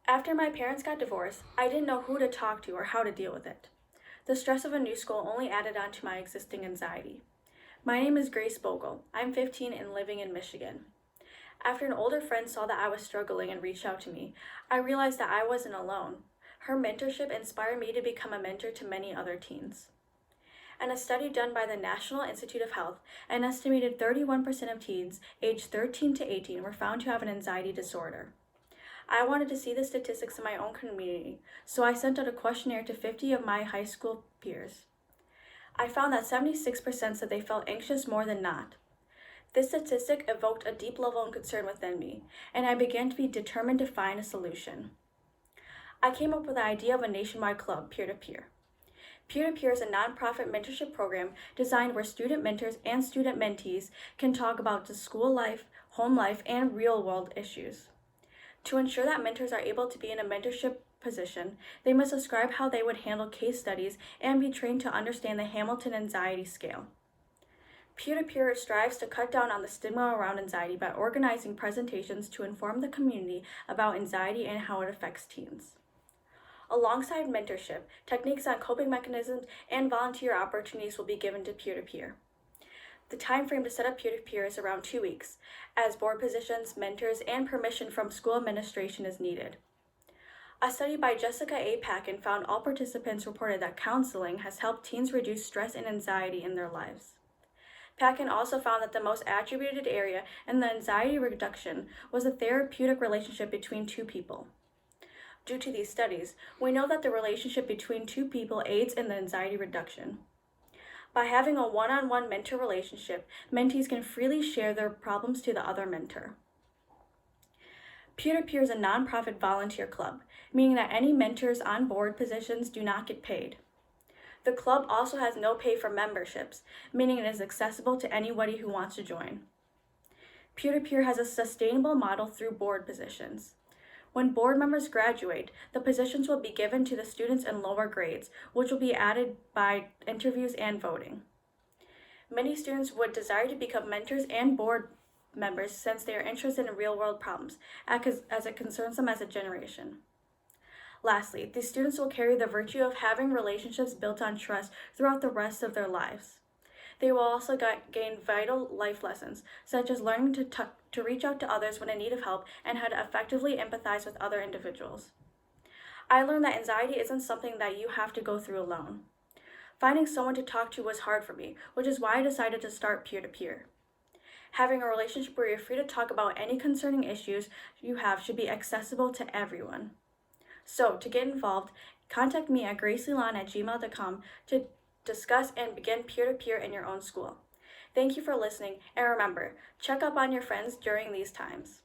After my parents got divorced, I didn't know who to talk to or how to deal with it. The stress of a new school only added on to my existing anxiety. My name is Grace Bogle. I'm 15 and living in Michigan. After an older friend saw that I was struggling and reached out to me, I realized that I wasn't alone. Her mentorship inspired me to become a mentor to many other teens. And a study done by the National Institute of Health, an estimated 31% of teens aged 13 to 18 were found to have an anxiety disorder. I wanted to see the statistics in my own community, so I sent out a questionnaire to 50 of my high school peers. I found that 76% said they felt anxious more than not. This statistic evoked a deep level of concern within me, and I began to be determined to find a solution. I came up with the idea of a nationwide club, Peer2Peer. Peer2Peer is a nonprofit mentorship program designed where student mentors and student mentees can talk about the school life, home life, and real-world issues. To ensure that mentors are able to be in a mentorship position, they must describe how they would handle case studies and be trained to understand the Hamilton Anxiety Scale. Peer2Peer strives to cut down on the stigma around anxiety by organizing presentations to inform the community about anxiety and how it affects teens. Alongside mentorship, techniques on coping mechanisms and volunteer opportunities will be given to Peer2Peer. The time frame to set up Peer2Peer is around 2 weeks, as board positions, mentors, and permission from school administration is needed. A study by Jessica A. Packen found all participants reported that counseling has helped teens reduce stress and anxiety in their lives. Packen also found that the most attributed area in the anxiety reduction was a therapeutic relationship between two people. Due to these studies, we know that the relationship between two people aids in the anxiety reduction. By having a one-on-one mentor relationship, mentees can freely share their problems to the other mentor. Peer2Peer is a nonprofit volunteer club, meaning that any mentors on board positions do not get paid. The club also has no pay for memberships, meaning it is accessible to anybody who wants to join. Peer2Peer has a sustainable model through board positions. When board members graduate, the positions will be given to the students in lower grades, which will be added by interviews and voting. Many students would desire to become mentors and board members since they are interested in real-world problems, as it concerns them as a generation. Lastly, these students will carry the virtue of having relationships built on trust throughout the rest of their lives. They will also gain vital life lessons, such as learning to reach out to others when in need of help and how to effectively empathize with other individuals. I learned that anxiety isn't something that you have to go through alone. Finding someone to talk to was hard for me, which is why I decided to start Peer2Peer. Having a relationship where you're free to talk about any concerning issues you have should be accessible to everyone. So, to get involved, contact me at gracelon@gmail.com to discuss and begin Peer2Peer in your own school. Thank you for listening, and remember, check up on your friends during these times.